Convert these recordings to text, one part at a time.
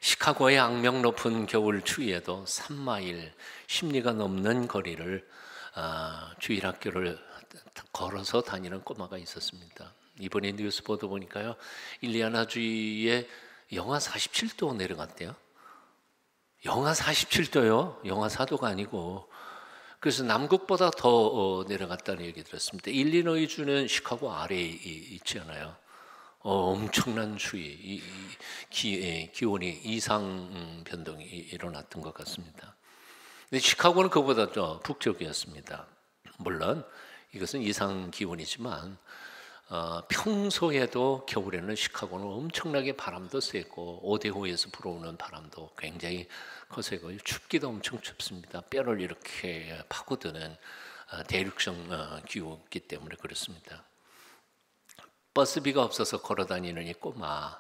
시카고의 악명 높은 겨울 추위에도 3마일, 10리가 넘는 거리를 주일학교를 걸어서 다니는 꼬마가 있었습니다. 이번에 뉴스 보도 보니까요, 일리아나 주에 영하 47도 내려갔대요. 영하 47도요? 영하 4도가 아니고. 그래서 남극보다 더 내려갔다는 얘기 들었습니다. 일리노이 주는 시카고 아래에 있지 않아요. 엄청난 추위, 기온이 이상 변동이 일어났던 것 같습니다. 근데 시카고는 그보다 더 북쪽이었습니다. 물론 이것은 이상 기온이지만 평소에도 겨울에는 시카고는 엄청나게 바람도 세고 오대호에서 불어오는 바람도 굉장히 거세고 춥기도 엄청 춥습니다. 뼈를 이렇게 파고드는 대륙성 기후이기 때문에 그렇습니다. 버스비가 없어서 걸어다니는 이 꼬마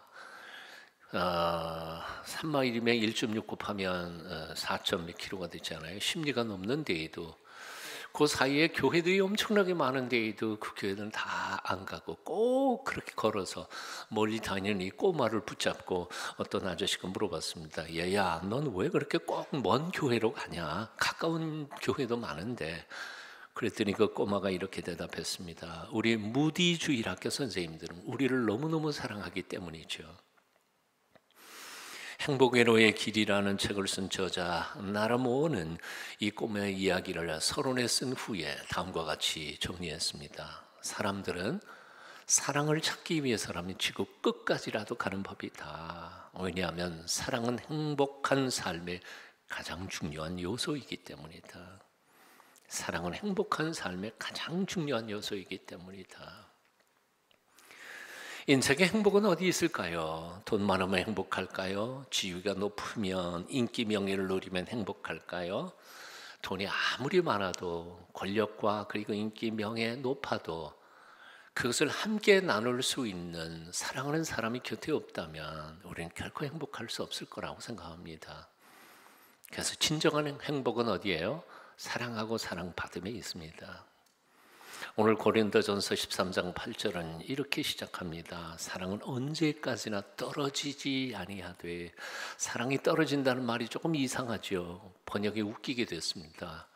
3마일이면 1.6 곱하면 4몇 킬로가 되잖아요. 10리가 넘는 데에도 그 사이에 교회들이 엄청나게 많은 데에도 그 교회들은 다 안 가고 꼭 그렇게 걸어서 멀리 다니는 이 꼬마를 붙잡고 어떤 아저씨가 물어봤습니다. 얘야, 넌 왜 그렇게 꼭 먼 교회로 가냐? 가까운 교회도 많은데. 그랬더니 그 꼬마가 이렇게 대답했습니다. 우리 무디 주일학교 선생님들은 우리를 너무너무 사랑하기 때문이죠. 행복회로의 길이라는 책을 쓴 저자 나라모어는 이 꼬마의 이야기를 서론에 쓴 후에 다음과 같이 정리했습니다. 사람들은 사랑을 찾기 위해서라면 지구 끝까지라도 가는 법이다. 왜냐하면 사랑은 행복한 삶의 가장 중요한 요소이기 때문이다. 사랑은 행복한 삶의 가장 중요한 요소이기 때문이다. 인생의 행복은 어디 있을까요? 돈 많으면 행복할까요? 지위가 높으면 인기 명예를 누리면 행복할까요? 돈이 아무리 많아도 권력과 그리고 인기 명예 높아도 그것을 함께 나눌 수 있는 사랑하는 사람이 곁에 없다면 우리는 결코 행복할 수 없을 거라고 생각합니다. 그래서 진정한 행복은 어디예요? 사랑하고 사랑받음에 있습니다. 오늘 고린도전서 13장 8절은 이렇게 시작합니다. 사랑은 언제까지나 떨어지지 아니하되. 사랑이 떨어진다는 말이 조금 이상하죠. 번역이 웃기게 됐습니다.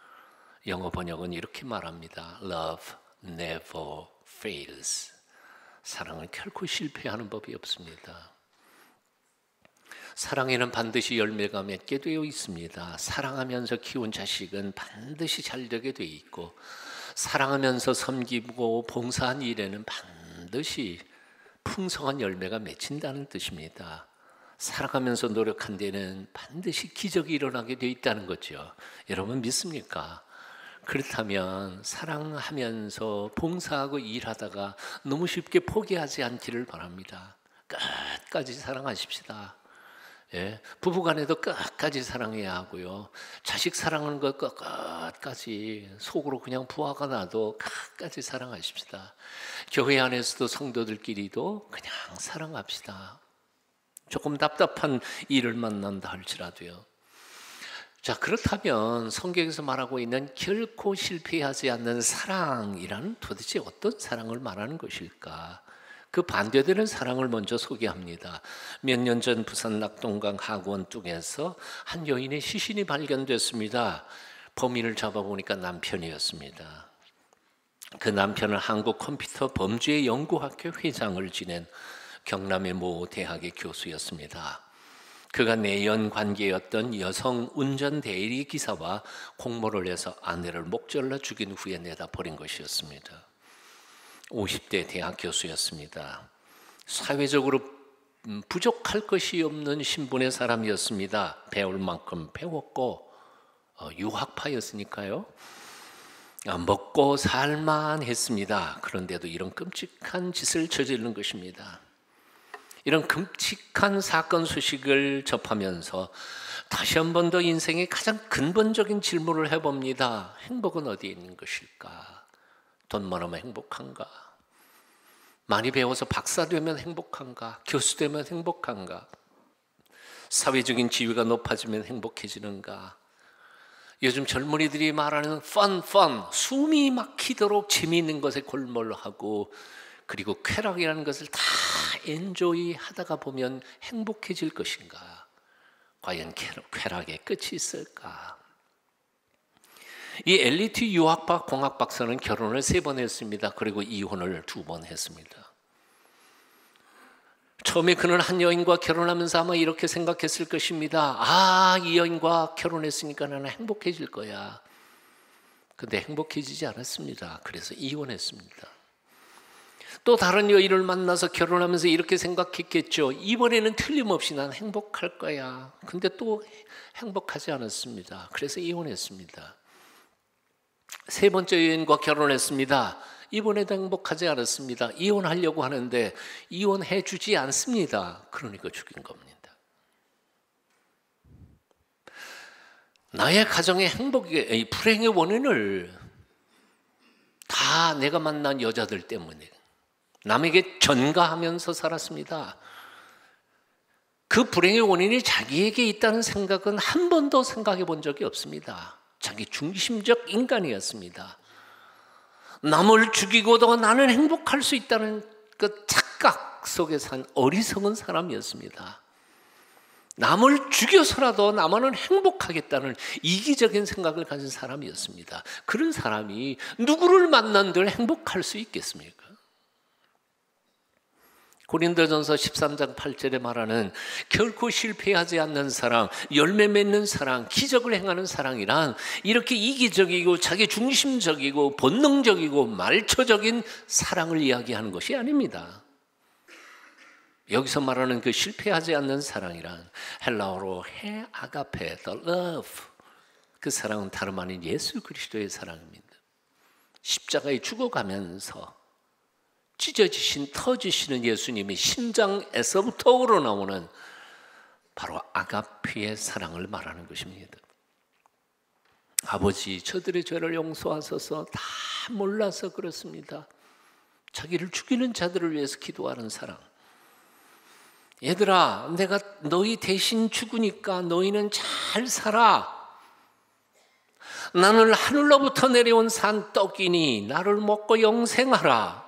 영어 번역은 이렇게 말합니다. Love never fails. 사랑은 결코 실패하는 법이 없습니다. 사랑에는 반드시 열매가 맺게 되어 있습니다. 사랑하면서 키운 자식은 반드시 잘 되게 되어 있고, 사랑하면서 섬기고 봉사한 일에는 반드시 풍성한 열매가 맺힌다는 뜻입니다. 사랑하면서 노력한 데는 반드시 기적이 일어나게 되어 있다는 거죠. 여러분 믿습니까? 그렇다면 사랑하면서 봉사하고 일하다가 너무 쉽게 포기하지 않기를 바랍니다. 끝까지 사랑하십시다. 예, 부부간에도 끝까지 사랑해야 하고요. 자식 사랑하는 것 끝까지 속으로 그냥 부하가 나도 끝까지 사랑하십시다. 교회 안에서도 성도들끼리도 그냥 사랑합시다. 조금 답답한 일을 만난다 할지라도요. 자, 그렇다면 성경에서 말하고 있는 결코 실패하지 않는 사랑이란 도대체 어떤 사랑을 말하는 것일까? 그 반대되는 사랑을 먼저 소개합니다. 몇 년 전 부산 낙동강 하구원 뚝에서 한 여인의 시신이 발견됐습니다. 범인을 잡아보니까 남편이었습니다. 그 남편은 한국 컴퓨터 범죄 연구학회 회장을 지낸 경남의 모 대학의 교수였습니다. 그가 내연 관계였던 여성 운전 대리 기사와 공모를 해서 아내를 목절로 죽인 후에 내다 버린 것이었습니다. 50대 대학 교수였습니다. 사회적으로 부족할 것이 없는 신분의 사람이었습니다. 배울 만큼 배웠고 유학파였으니까요. 먹고 살만 했습니다. 그런데도 이런 끔찍한 짓을 저지르는 것입니다. 이런 끔찍한 사건 소식을 접하면서 다시 한 번 더 인생의 가장 근본적인 질문을 해봅니다. 행복은 어디에 있는 것일까? 돈 많으면 행복한가? 많이 배워서 박사 되면 행복한가? 교수 되면 행복한가? 사회적인 지위가 높아지면 행복해지는가? 요즘 젊은이들이 말하는 fun, 숨이 막히도록 재미있는 것에 골몰하고 그리고 쾌락이라는 것을 다 엔조이 하다가 보면 행복해질 것인가? 과연 쾌락의 끝이 있을까? 이 엘리트 유학파 공학 박사는 결혼을 3번 했습니다. 그리고 이혼을 2번 했습니다. 처음에 그는 한 여인과 결혼하면서 아마 이렇게 생각했을 것입니다. 아, 이 여인과 결혼했으니까 나는 행복해질 거야. 근데 행복해지지 않았습니다. 그래서 이혼했습니다. 또 다른 여인을 만나서 결혼하면서 이렇게 생각했겠죠. 이번에는 틀림없이 난 행복할 거야. 근데 또 행복하지 않았습니다. 그래서 이혼했습니다. 3번째 여인과 결혼했습니다. 이번에도 행복하지 않았습니다. 이혼하려고 하는데 이혼해 주지 않습니다. 그러니까 죽인 겁니다. 나의 가정의 행복의 불행의 원인을 다 내가 만난 여자들 때문에 남에게 전가하면서 살았습니다. 그 불행의 원인이 자기에게 있다는 생각은 한 번도 생각해 본 적이 없습니다. 자기 중심적 인간이었습니다. 남을 죽이고도 나는 행복할 수 있다는 그 착각 속에 산 어리석은 사람이었습니다. 남을 죽여서라도 나만은 행복하겠다는 이기적인 생각을 가진 사람이었습니다. 그런 사람이 누구를 만난들 행복할 수 있겠습니까? 고린도전서 13장 8절에 말하는 결코 실패하지 않는 사랑, 열매 맺는 사랑, 기적을 행하는 사랑이란 이렇게 이기적이고 자기 중심적이고 본능적이고 말초적인 사랑을 이야기하는 것이 아닙니다. 여기서 말하는 그 실패하지 않는 사랑이란 헬라어로 해 아가페, the love, 그 사랑은 다름 아닌 예수 그리스도의 사랑입니다. 십자가에 죽어가면서 찢어지신 터지시는 예수님이 심장에서부터 우러나오는 바로 아가페의 사랑을 말하는 것입니다. 아버지, 저들의 죄를 용서하소서. 다 몰라서 그렇습니다. 자기를 죽이는 자들을 위해서 기도하는 사랑. 얘들아, 내가 너희 대신 죽으니까 너희는 잘 살아. 나는 하늘로부터 내려온 산 떡이니 나를 먹고 영생하라.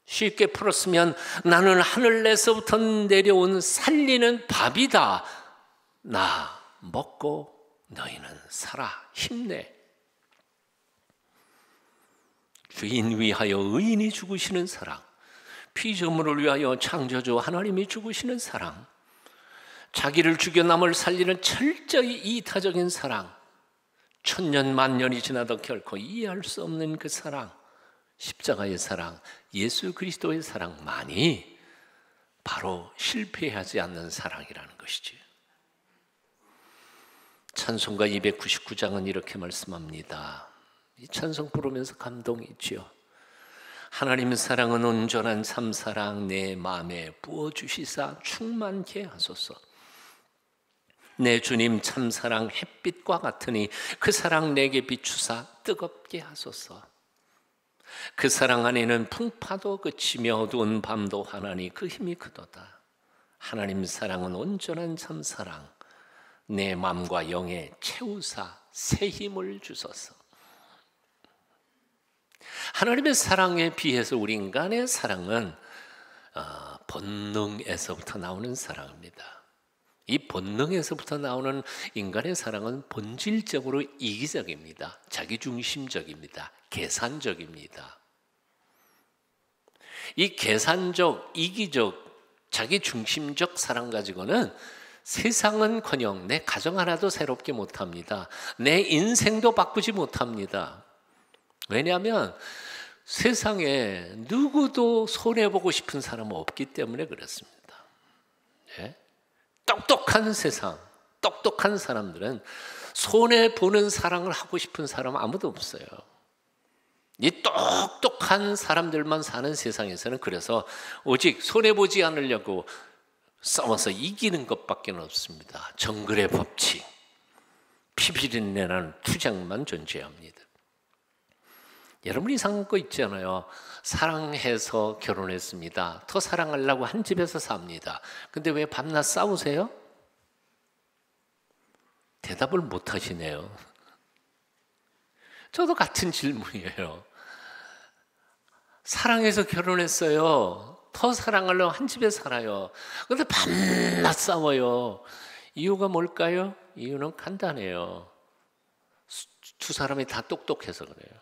쉽게 풀었으면 나는 하늘에서부터 내려온 살리는 밥이다. 나 먹고 너희는 살아. 힘내. 죄인 위하여 의인이 죽으시는 사랑, 피조물을 위하여 창조주 하나님이 죽으시는 사랑, 자기를 죽여 남을 살리는 철저히 이타적인 사랑, 천년 만년이 지나도 결코 이해할 수 없는 그 사랑, 십자가의 사랑, 예수 그리스도의 사랑만이 바로 실패하지 않는 사랑이라는 것이지. 찬송가 299장은 이렇게 말씀합니다. 이 찬송 부르면서 감동이 있죠. 하나님의 사랑은 온전한 참사랑 내 마음에 부어주시사 충만케 하소서. 내 주님 참사랑 햇빛과 같으니 그 사랑 내게 비추사 뜨겁게 하소서. 그 사랑 안에는 풍파도 그치며 어두운 밤도 환하니 그 힘이 크도다. 하나님 사랑은 온전한 참사랑 내 마음과 영에 채우사 새 힘을 주소서. 하나님의 사랑에 비해서 우리 인간의 사랑은 본능에서부터 나오는 사랑입니다. 이 본능에서부터 나오는 인간의 사랑은 본질적으로 이기적입니다. 자기중심적입니다. 계산적입니다. 이 계산적, 이기적, 자기중심적 사랑 가지고는 세상은커녕 내 가정 하나도 새롭게 못합니다. 내 인생도 바꾸지 못합니다. 왜냐하면 세상에 누구도 손해보고 싶은 사람은 없기 때문에 그렇습니다. 예? 똑똑한 세상, 똑똑한 사람들은 손해보는 사랑을 하고 싶은 사람은 아무도 없어요. 이 똑똑한 사람들만 사는 세상에서는 그래서 오직 손해보지 않으려고 싸워서 이기는 것밖에 없습니다. 정글의 법칙, 피비린내라는 투쟁만 존재합니다. 여러분 이상한 거 있잖아요. 사랑해서 결혼했습니다. 더 사랑하려고 한 집에서 삽니다. 근데 왜 밤낮 싸우세요? 대답을 못 하시네요. 저도 같은 질문이에요. 사랑해서 결혼했어요. 더 사랑하려고 한 집에 살아요. 근데 밤낮 싸워요. 이유가 뭘까요? 이유는 간단해요. 두 사람이 다 똑똑해서 그래요.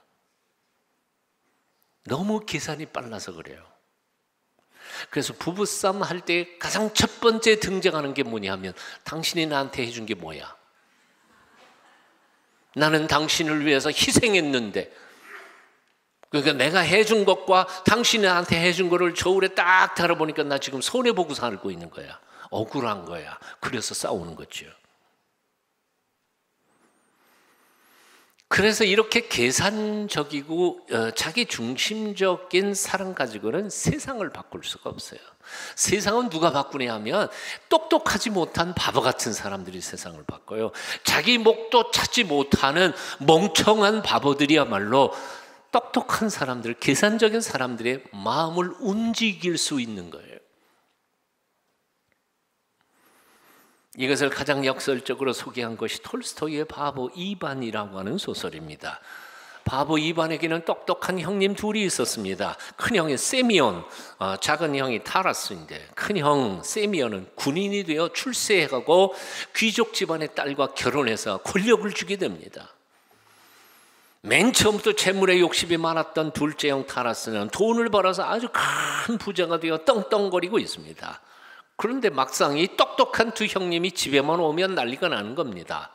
너무 계산이 빨라서 그래요. 그래서 부부싸움 할 때 가장 첫 번째 등장하는 게 뭐냐 하면 당신이 나한테 해준 게 뭐야? 나는 당신을 위해서 희생했는데, 그러니까 내가 해준 것과 당신이 나한테 해준 거를 저울에 딱 달아보니까 나 지금 손해보고 살고 있는 거야. 억울한 거야. 그래서 싸우는 거죠. 그래서 이렇게 계산적이고 자기 중심적인 사랑 가지고는 세상을 바꿀 수가 없어요. 세상은 누가 바꾸냐 하면 똑똑하지 못한 바보 같은 사람들이 세상을 바꿔요. 자기 목도 찾지 못하는 멍청한 바보들이야말로 똑똑한 사람들, 계산적인 사람들의 마음을 움직일 수 있는 거예요. 이것을 가장 역설적으로 소개한 것이 톨스토이의 바보 이반이라고 하는 소설입니다. 바보 이반에게는 똑똑한 형님 둘이 있었습니다. 큰형이 세미온, 작은 형이 타라스인데 큰형 세미온은 군인이 되어 출세해가고 귀족 집안의 딸과 결혼해서 권력을 주게 됩니다. 맨 처음부터 재물에 욕심이 많았던 둘째 형 타라스는 돈을 벌어서 아주 큰 부자가 되어 떵떵거리고 있습니다. 그런데 막상 이 똑똑한 두 형님이 집에만 오면 난리가 나는 겁니다.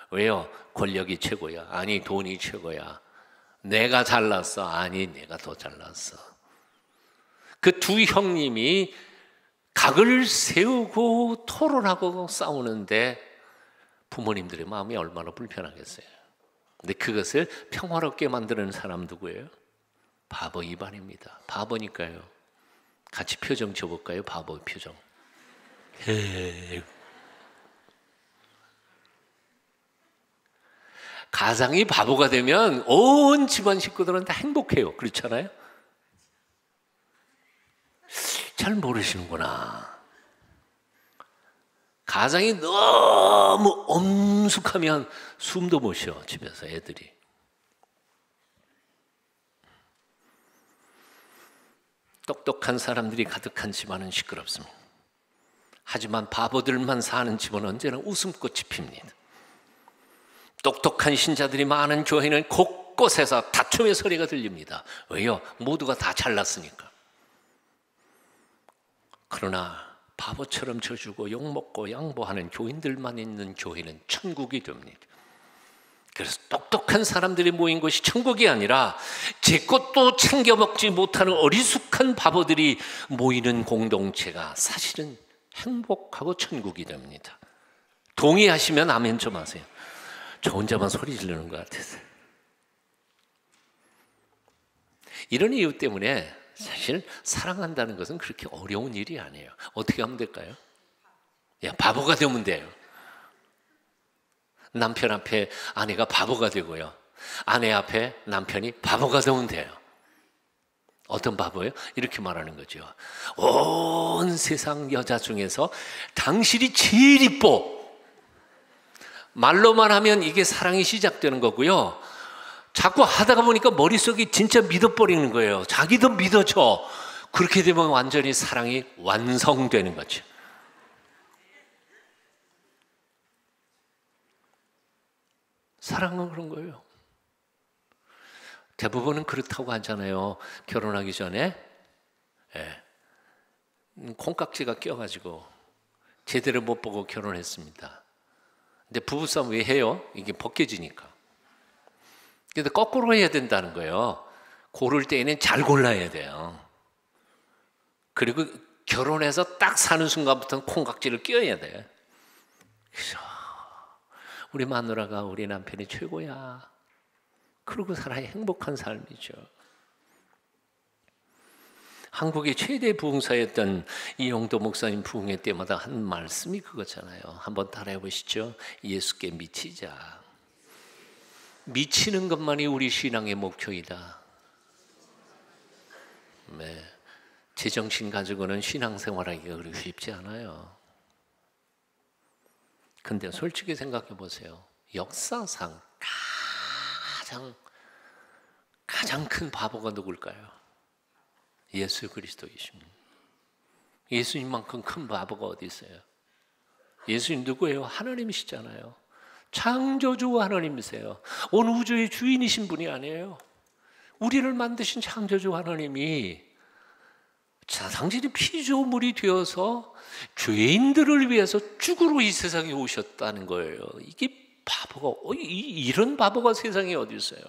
왜요? 권력이 최고야. 아니, 돈이 최고야. 내가 잘났어. 아니, 내가 더 잘났어. 그 두 형님이 각을 세우고 토론하고 싸우는데 부모님들의 마음이 얼마나 불편하겠어요. 근데 그것을 평화롭게 만드는 사람 누구예요? 바보 이반입니다. 바보니까요. 같이 표정 줘볼까요? 바보 표정. 가장이 바보가 되면 온 집안 식구들은 다 행복해요. 그렇잖아요? 잘 모르시는구나. 가장이 너무 엄숙하면 숨도 못 쉬어, 집에서 애들이. 똑똑한 사람들이 가득한 집안은 시끄럽습니다. 하지만 바보들만 사는 집은 언제나 웃음꽃이 핍니다. 똑똑한 신자들이 많은 교회는 곳곳에서 다툼의 소리가 들립니다. 왜요? 모두가 다 잘났으니까. 그러나 바보처럼 져주고 욕먹고 양보하는 교인들만 있는 교회는 천국이 됩니다. 그래서 똑똑한 사람들이 모인 것이 천국이 아니라 제 것도 챙겨 먹지 못하는 어리숙한 바보들이 모이는 공동체가 사실은 행복하고 천국이 됩니다. 동의하시면 아멘 좀 하세요. 저 혼자만 소리 지르는 것 같아서. 이런 이유 때문에 사실 사랑한다는 것은 그렇게 어려운 일이 아니에요. 어떻게 하면 될까요? 야, 바보가 되면 돼요. 남편 앞에 아내가 바보가 되고요. 아내 앞에 남편이 바보가 되면 돼요. 어떤 바보예요? 이렇게 말하는 거죠. 온 세상 여자 중에서 당신이 제일 이뻐. 말로만 하면 이게 사랑이 시작되는 거고요. 자꾸 하다가 보니까 머릿속이 진짜 믿어버리는 거예요. 자기도 믿어져. 그렇게 되면 완전히 사랑이 완성되는 거죠. 사랑은 그런 거예요. 대부분은 그렇다고 하잖아요. 결혼하기 전에 콩깍지가 껴가지고 제대로 못 보고 결혼했습니다. 근데 부부싸움 왜 해요? 이게 벗겨지니까. 근데 거꾸로 해야 된다는 거예요. 고를 때에는 잘 골라야 돼요. 그리고 결혼해서 딱 사는 순간부터는 콩깍지를 껴야 돼. 그래서 우리 마누라가 우리 남편이 최고야. 그러고 살아야 행복한 삶이죠. 한국의 최대 부흥사였던 이용도 목사님 부흥회 때마다 한 말씀이 그거잖아요. 한번 따라해 보시죠. 예수께 미치자. 미치는 것만이 우리 신앙의 목표이다. 네. 제정신 가지고는 신앙생활하기가 그리 쉽지 않아요. 근데 솔직히 생각해 보세요. 역사상 가장 큰 바보가 누굴까요? 예수 그리스도이십니다. 예수님만큼 큰 바보가 어디 있어요? 예수님 누구예요? 하나님이시잖아요. 창조주 하나님이세요. 온 우주의 주인이신 분이 아니에요. 우리를 만드신 창조주 하나님이 당신이 피조물이 되어서 죄인들을 위해서 죽으러 이 세상에 오셨다는 거예요. 이게 바보가, 이런 바보가 세상에 어디 있어요?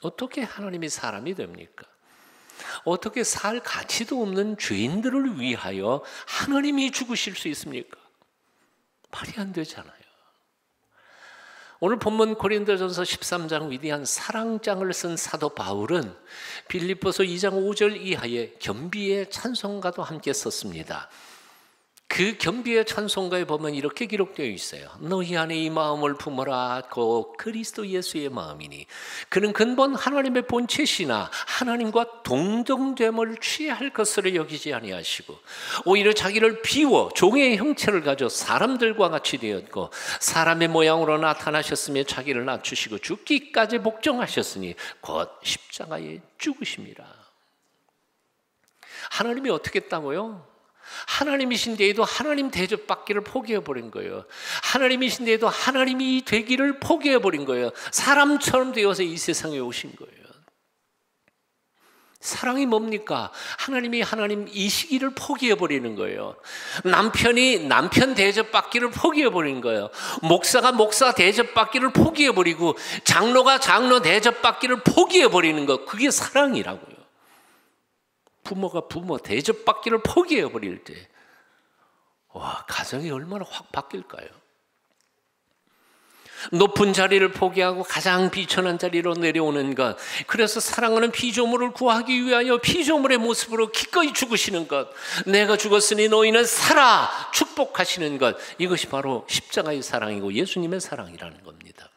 어떻게 하나님이 사람이 됩니까? 어떻게 살 가치도 없는 죄인들을 위하여 하나님이 죽으실 수 있습니까? 말이 안 되잖아요. 오늘 본문 고린도전서 13장 위대한 사랑장을 쓴 사도 바울은 빌립보서 2장 5절 이하에 겸비의 찬송가도 함께 썼습니다. 그 겸비의 찬송가에 보면 이렇게 기록되어 있어요. 너희 안에 이 마음을 품어라. 곧 그리스도 예수의 마음이니 그는 근본 하나님의 본체시나 하나님과 동정됨을 취할 것으로 여기지 아니하시고 오히려 자기를 비워 종의 형체를 가져 사람들과 같이 되었고 사람의 모양으로 나타나셨으며 자기를 낮추시고 죽기까지 복종하셨으니 곧 십자가에 죽으심이라. 하나님이 어떻게 했다고요? 하나님이신데도 하나님 대접받기를 포기해버린 거예요. 하나님이신데도 하나님이 되기를 포기해버린 거예요. 사람처럼 되어서 이 세상에 오신 거예요. 사랑이 뭡니까? 하나님이 하나님이시기를 포기해버리는 거예요. 남편이 남편 대접받기를 포기해버린 거예요. 목사가 목사 대접받기를 포기해버리고 장로가 장로 대접받기를 포기해버리는 거, 그게 사랑이라고요. 부모가 부모 대접받기를 포기해버릴 때, 와, 가정이 얼마나 확 바뀔까요? 높은 자리를 포기하고 가장 비천한 자리로 내려오는 것, 그래서 사랑하는 피조물을 구하기 위하여 피조물의 모습으로 기꺼이 죽으시는 것, 내가 죽었으니 너희는 살아 축복하시는 것, 이것이 바로 십자가의 사랑이고 예수님의 사랑이라는 겁니다.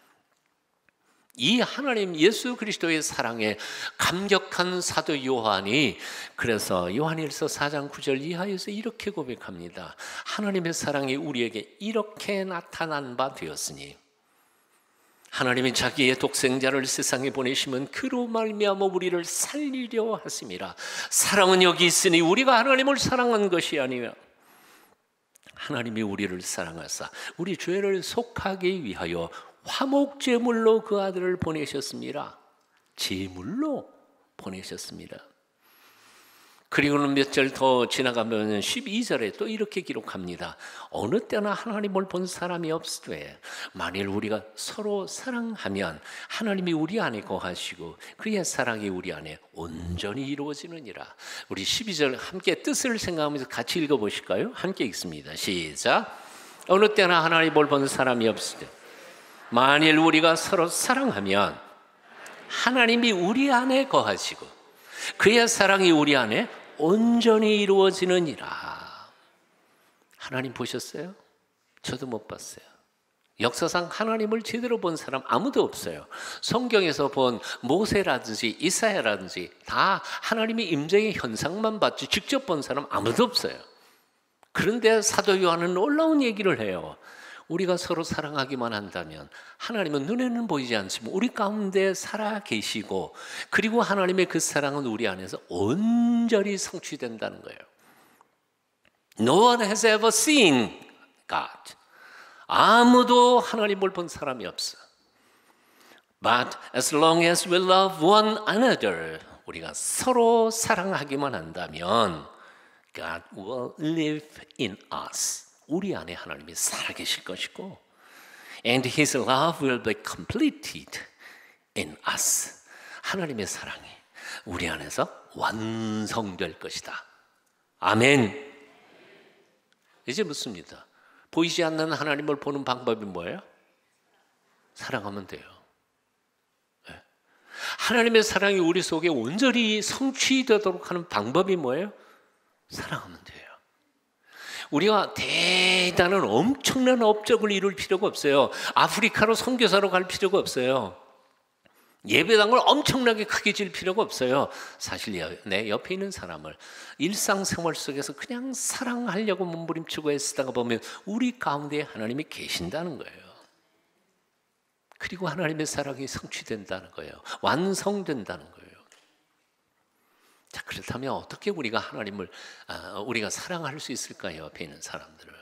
이 하나님 예수 그리스도의 사랑에 감격한 사도 요한이 그래서 요한일서 4장 9절 이하에서 이렇게 고백합니다. 하나님의 사랑이 우리에게 이렇게 나타난 바 되었으니 하나님이 자기의 독생자를 세상에 보내시면 그로 말미암아 우리를 살리려 하심이라. 사랑은 여기 있으니 우리가 하나님을 사랑한 것이 아니라 하나님이 우리를 사랑하사 우리 죄를 속하기 위하여 화목제물로 그 아들을 보내셨습니다. 제물로 보내셨습니다. 그리고는 몇 절 더 지나가면 12절에 또 이렇게 기록합니다. 어느 때나 하나님을 본 사람이 없으되 만일 우리가 서로 사랑하면 하나님이 우리 안에 거하시고 그의 사랑이 우리 안에 온전히 이루어지느니라. 우리 12절 함께 뜻을 생각하면서 같이 읽어보실까요? 함께 읽습니다. 시작. 어느 때나 하나님을 본 사람이 없으되 만일 우리가 서로 사랑하면 하나님이 우리 안에 거하시고 그의 사랑이 우리 안에 온전히 이루어지느니라. 하나님 보셨어요? 저도 못 봤어요. 역사상 하나님을 제대로 본 사람 아무도 없어요. 성경에서 본 모세라든지 이사야라든지 다 하나님의 임재의 현상만 봤지 직접 본 사람 아무도 없어요. 그런데 사도 요한은 놀라운 얘기를 해요. 우리가 서로 사랑하기만 한다면 하나님은 눈에는 보이지 않지만 우리 가운데 살아 계시고 그리고 하나님의 그 사랑은 우리 안에서 온전히 성취된다는 거예요. No one has ever seen God. 아무도 하나님을 본 사람이 없어. But as long as we love one another, 우리가 서로 사랑하기만 한다면 God will live in us. 우리 안에 하나님이 살아계실 것이고 And His love will be completed in us. 하나님의 사랑이 우리 안에서 완성될 것이다. 아멘. 이제 묻습니다. 보이지 않는 하나님을 보는 방법이 뭐예요? 사랑하면 돼요. 네. 하나님의 사랑이 우리 속에 온전히 성취되도록 하는 방법이 뭐예요? 사랑하면 돼요. 우리가 대단한 엄청난 업적을 이룰 필요가 없어요. 아프리카로 선교사로 갈 필요가 없어요. 예배당을 엄청나게 크게 질 필요가 없어요. 사실 내 옆에 있는 사람을 일상생활 속에서 그냥 사랑하려고 몸부림치고 애쓰다가 보면 우리 가운데 하나님이 계신다는 거예요. 그리고 하나님의 사랑이 성취된다는 거예요. 완성된다는 거예요. 자, 그렇다면 어떻게 우리가 하나님을 우리가 사랑할 수 있을까요? 옆에 있는 사람들을.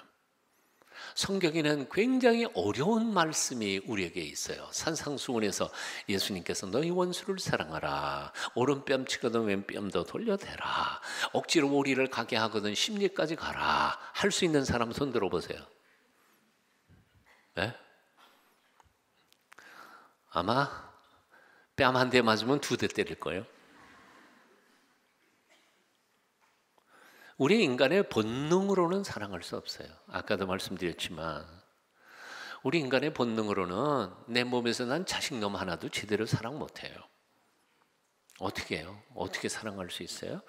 성경에는 굉장히 어려운 말씀이 우리에게 있어요. 산상수훈에서 예수님께서 너희 원수를 사랑하라. 오른뺨 치거든 왼뺨도 돌려대라. 억지로 우리를 가게 하거든 심리까지 가라. 할 수 있는 사람 손 들어보세요. 네? 아마 뺨 한 대 맞으면 2대 때릴 거예요. 우리 인간의 본능으로는 사랑할 수 없어요. 아까도 말씀드렸지만 우리 인간의 본능으로는 내 몸에서 난 자식놈 하나도 제대로 사랑 못해요. 어떻게 해요? 어떻게 사랑할 수 있어요?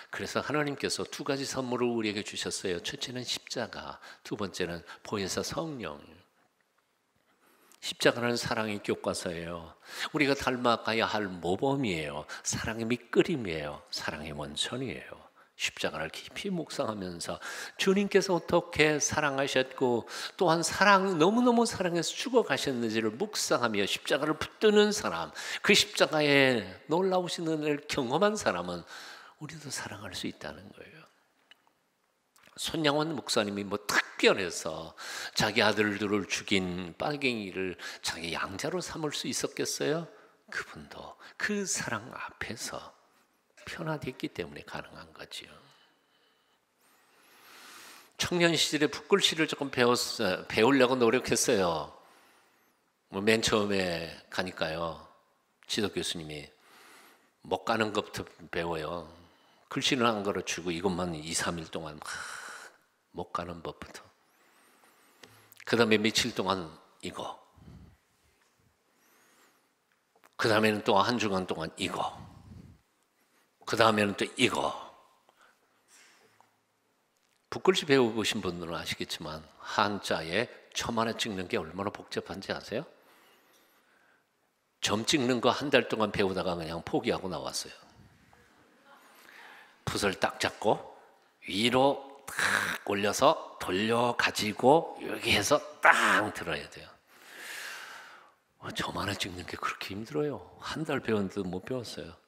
그래서 하나님께서 2가지 선물을 우리에게 주셨어요. 첫째는 십자가, 2번째는 보혜사 성령. 십자가는 사랑의 교과서예요. 우리가 닮아가야 할 모범이에요. 사랑의 밑그림이에요. 사랑의 원천이에요. 십자가를 깊이 묵상하면서 주님께서 어떻게 사랑하셨고 또한 너무너무 사랑해서 죽어가셨는지를 묵상하며 십자가를 붙드는 사람, 그 십자가에 놀라우신 은혜를 경험한 사람은 우리도 사랑할 수 있다는 거예요. 손양원 목사님이 특별해서 자기 아들들을 죽인 빨갱이를 자기 양자로 삼을 수 있었겠어요? 그분도 그 사랑 앞에서 변화됐기 때문에 가능한 거지요. 청년 시절에 붓글씨를 조금 배우려고 노력했어요. 맨 처음에 가니까요. 지도 교수님이 못 가는 것부터 배워요. 글씨는 안 가르치고 이것만 2, 3일 동안 못 가는 법부터. 그 다음에 며칠 동안 이거. 그 다음에는 또 1주간 동안 이거. 그 다음에는 또 이거. 붓글씨 배워보신 분들은 아시겠지만 한자에 점 하나 찍는 게 얼마나 복잡한지 아세요? 점 찍는 거 1달 동안 배우다가 그냥 포기하고 나왔어요. 붓을 딱 잡고 위로 딱 올려서 돌려가지고 여기 해서 딱 들어야 돼요. 점 하나 찍는 게 그렇게 힘들어요. 1달 배웠는데도 못 배웠어요.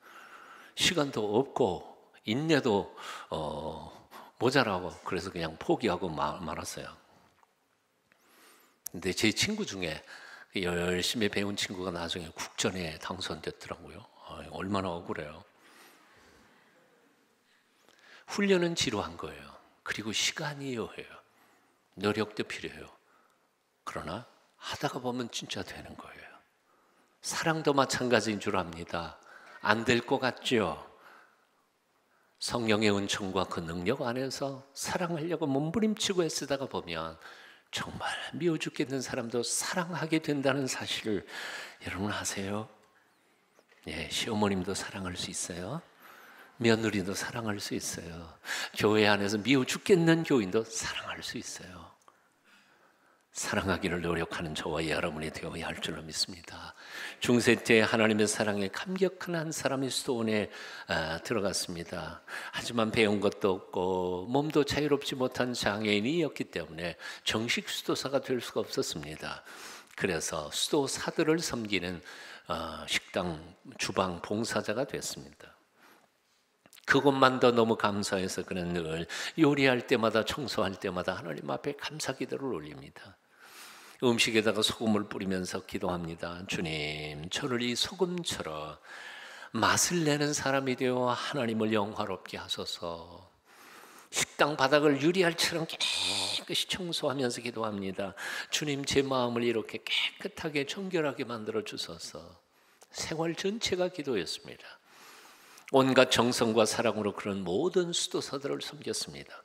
시간도 없고 인내도 모자라고 그래서 그냥 포기하고 말았어요. 근데 제 친구 중에 열심히 배운 친구가 나중에 국전에 당선됐더라고요. 얼마나 억울해요. 훈련은 지루한 거예요. 그리고 시간이 요해요. 노력도 필요해요. 그러나 하다가 보면 진짜 되는 거예요. 사랑도 마찬가지인 줄 압니다. 안 될 것 같죠? 성령의 은총과 그 능력 안에서 사랑하려고 몸부림치고 애쓰다가 보면 정말 미워 죽겠는 사람도 사랑하게 된다는 사실을 여러분 아세요? 예, 시어머님도 사랑할 수 있어요. 며느리도 사랑할 수 있어요. 교회 안에서 미워 죽겠는 교인도 사랑할 수 있어요. 사랑하기를 노력하는 저와 여러분이 되어야 할 줄로 믿습니다. 중세 때 하나님의 사랑에 감격한 한 사람이 수도원에 들어갔습니다. 하지만 배운 것도 없고 몸도 자유롭지 못한 장애인이었기 때문에 정식 수도사가 될 수가 없었습니다. 그래서 수도사들을 섬기는 식당 주방 봉사자가 됐습니다. 그것만도 너무 감사해서 그는 늘 요리할 때마다 청소할 때마다 하나님 앞에 감사 기도를 올립니다. 음식에다가 소금을 뿌리면서 기도합니다. 주님, 저를 이 소금처럼 맛을 내는 사람이 되어 하나님을 영화롭게 하소서. 식당 바닥을 유리알처럼 깨끗이 청소하면서 기도합니다. 주님, 제 마음을 이렇게 깨끗하게 정결하게 만들어 주소서. 생활 전체가 기도였습니다. 온갖 정성과 사랑으로 그런 모든 수도사들을 섬겼습니다.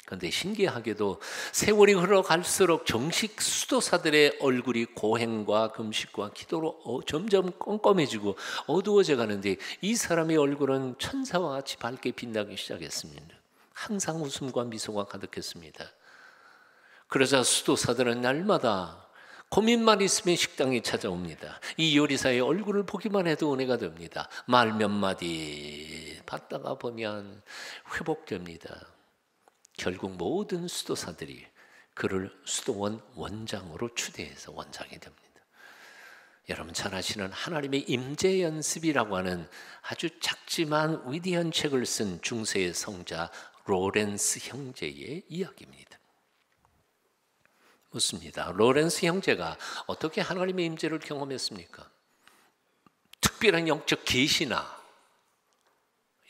그런데 신기하게도 세월이 흘러갈수록 정식 수도사들의 얼굴이 고행과 금식과 기도로 점점 껌껌해지고 어두워져 가는데 이 사람의 얼굴은 천사와 같이 밝게 빛나기 시작했습니다. 항상 웃음과 미소가 가득했습니다. 그러자 수도사들은 날마다 고민만 있으면 식당에 찾아옵니다. 이 요리사의 얼굴을 보기만 해도 은혜가 됩니다. 말 몇 마디 받다가 보면 회복됩니다. 결국 모든 수도사들이 그를 수도원 원장으로 추대해서 원장이 됩니다. 여러분 잘 아시는 하나님의 임재 연습이라고 하는 아주 작지만 위대한 책을 쓴 중세의 성자 로렌스 형제의 이야기입니다. 묻습니다. 로렌스 형제가 어떻게 하나님의 임재를 경험했습니까? 특별한 영적 계시나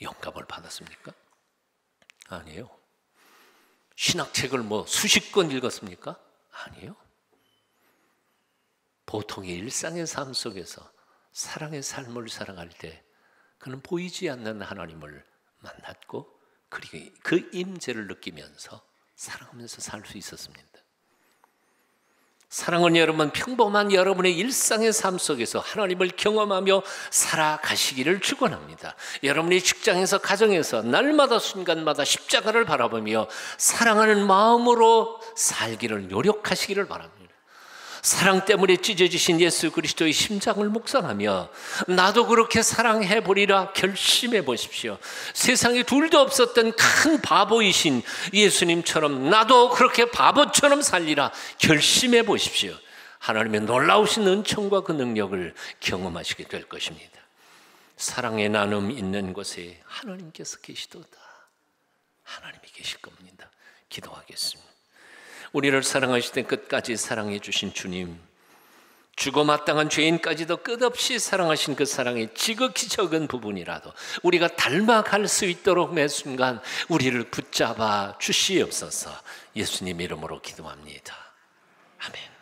영감을 받았습니까? 아니에요. 신학책을 수십 권 읽었습니까? 아니에요. 보통의 일상의 삶 속에서 사랑의 삶을 살아갈 때 그는 보이지 않는 하나님을 만났고 그리고 그 임재를 느끼면서 사랑하면서 살 수 있었습니다. 사랑은 여러분 평범한 여러분의 일상의 삶 속에서 하나님을 경험하며 살아가시기를 축원합니다. 여러분이 직장에서 가정에서 날마다 순간마다 십자가를 바라보며 사랑하는 마음으로 살기를 노력하시기를 바랍니다. 사랑 때문에 찢어지신 예수 그리스도의 심장을 묵상하며 나도 그렇게 사랑해 보리라 결심해 보십시오. 세상에 둘도 없었던 큰 바보이신 예수님처럼 나도 그렇게 바보처럼 살리라 결심해 보십시오. 하나님의 놀라우신 은총과 그 능력을 경험하시게 될 것입니다. 사랑의 나눔 있는 곳에 하나님께서 계시도다. 하나님이 계실 겁니다. 기도하겠습니다. 우리를 사랑하실 때 끝까지 사랑해 주신 주님, 죽어 마땅한 죄인까지도 끝없이 사랑하신 그 사랑의 지극히 적은 부분이라도 우리가 닮아갈 수 있도록 매 순간 우리를 붙잡아 주시옵소서. 예수님 이름으로 기도합니다. 아멘.